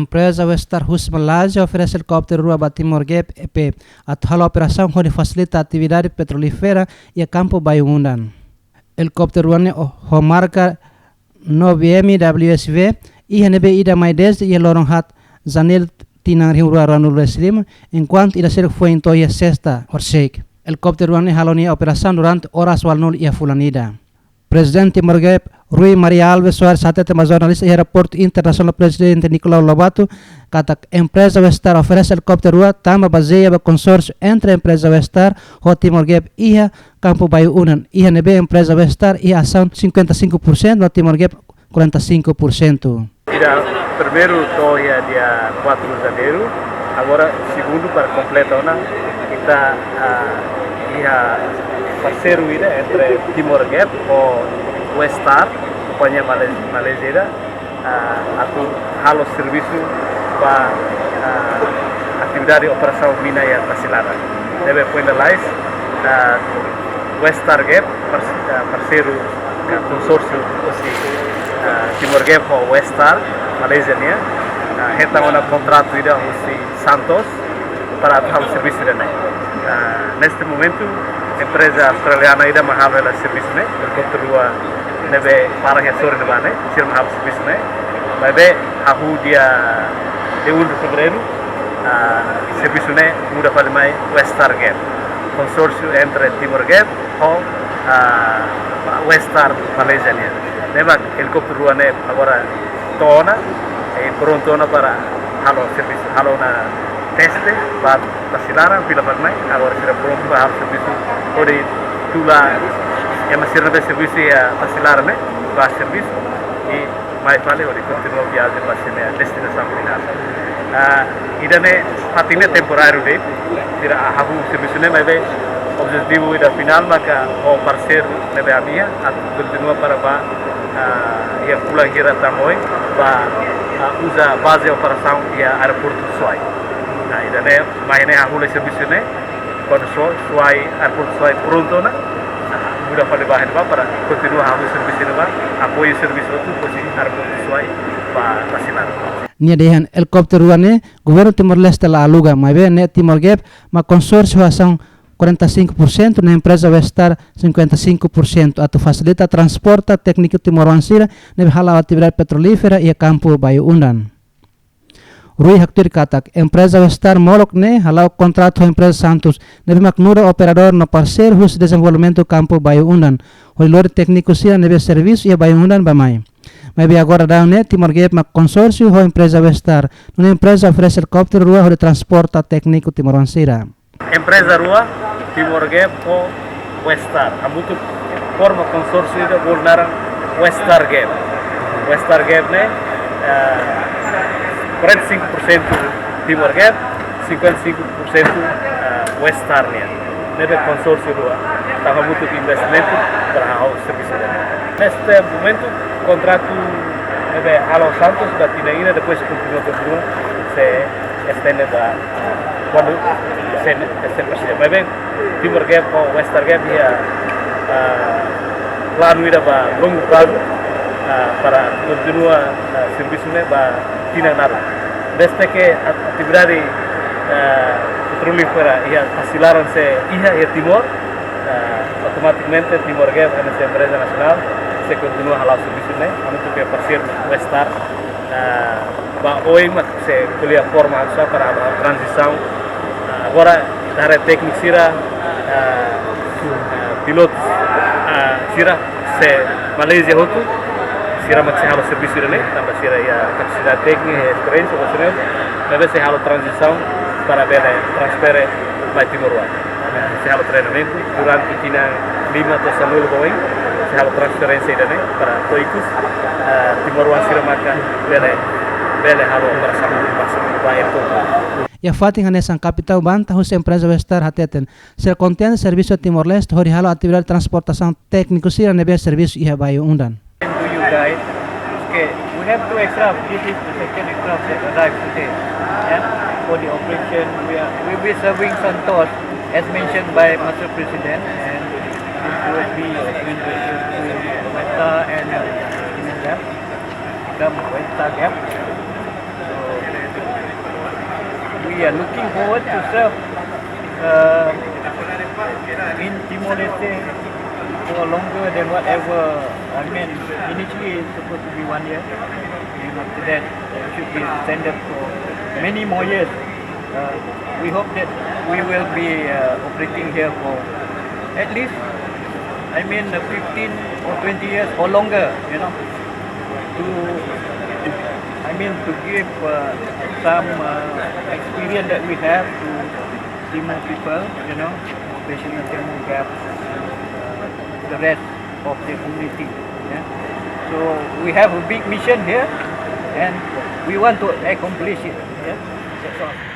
empresa Westar Hus Malaysia oferece helicóptero rua para Timor Gap EP. A operação onde facilita a atividade petrolífera e a campo Bayungundan. Helicóptero rua marca 9M WSV e NB ida mais desde e lorong hat Zanil Tinang Rua Ranul Reslim enquanto ida ser foi em toia sexta Horsek. Helicóptero rua haloni a operação durante horas walnul e a fulanida. Presidente Timor Gap Rui Maria Alves Soares saat tema jornalis e aeroporto internasional Presidente Nicolau Lobato kata empresa Westar oferece helicóptero rua tama baseia consórcio entre a empresa Westar e Timor Gap e Campo Bayunan e a NB empresa Westar e ação 55% no Timor Gap 45%. Primeiro toia dia 4 de janeiro, agora segundo para completar kita parceiro entre Timor Gap ou Westar, companhia Malaysia, atau halo serviço para atividade operação mina e Tasilada. Deve pointlais Westar Gap parceiro consórcio Timor Gap ou Westar Malaysia nia, kita ada contrato ida usi Santos para halo serviço dene. Neste momento empresa australiana ida mahal la service ne helikopter rua nebe para sore ne bane sir mahal service ne babe hahu dia de 1 de fevereiro service ne muda pada mai Westar Gap consórcio entre Timor Gap ou Westar Malaysia ne neba helikopter rua ne agora tona e pronto para halo service halo na teste para Tasilada pila mai agora será pronto para halo service ori tula yang masih ada serviço ya Tasilada né para serviço e mais vale ori continua viagem para a destinação final ida ne hatine temporário de tira habu serviço né mas objetivo ida final maka o parceiro ne be amia continua para ia pulang kira tamoi usa base operação ia aeroporto Suai. Ida ne mai ne habu serviço né quando Suai aeroporto Suai pronto na mudah pada bahan para continua habu serviço ne apoio serviço itu posi aeroporto Suai para Tasilada. Nia dehan helikopter ruane governo Timor-Leste la aluga mas ne Timor Gap ma consórcio ação 45% na empresa Westar 55% atau facilita transporta técnico Timor-Leste nebe hala atividade petrolífera e campo Bayuundan. Rui Haktur katak empresa Westar molok ne halau contrato empresa Santos nebe maknura operador no parceiro hus desenvolvimento campo Bayuundan holor técnico sia nebe serviço e Bayuundan bamai. Mas agora dá né Timor Gap ma consórcio ho empresa Westar uma empresa oferece helicóptero rua de transporta técnico Timor-Leste. Empresa rua Timor Gap ou Westar abutu forma consórcio de volnaran Westar Gap. Westar Gap ne 45% Timor Gap, 55% Westar nia. Nebe consórcio rua tava muito investimento para o serviço dele. Neste momento contrato nebe Halo Santos da Tinaína depois continua se estende da quando se precisa. Mas bem, Timor Gap ou Westar Gap ia plano ida para longo prazo para continuar serviço ne para Tinanara. Desde que a atividade petrolífera ia Tasilada se ia Timor, automaticamente Timor Gap essa empresa nacional se continua a serviço ne, anu que parceiro Westar hoje se colher forma só para a transição agora dari teknik sira pilot sira se Malaysia hotu sira masih halo serviço ini tambah sira ya capacidade técnica experiência profissional deve ser halo transição para bela transfer para Timor se halo treinamento durante tina 5 atau 10 poin se halo transferência ini para toikus Timor sira maka bela halo bersama baik itu. Ya fating hanesan capital banta hus empresa Westar hateten ser contente serviço Timor-Leste hori halo atividade transportação técnico sira nebe serviço ia Bayuundan. To you guys, okay, we have two extra. This is the second extra that arrived today. And for the operation, we will be serving Santos as mentioned by Master President, and this will be between Meta and Gap, become Westar Gap. So we are looking forward to serve uh, in Timor-Leste for longer than whatever. I mean, initially it's supposed to be 1 year, and after that it should be extended for many more years. We hope that we will be operating here for at least, 15 or 20 years or longer, to give some experience that we have to Timor people, especially Timor Gap, the rest of the community. Yeah? So we have a big mission here, and we want to accomplish it. Yeah? That's all.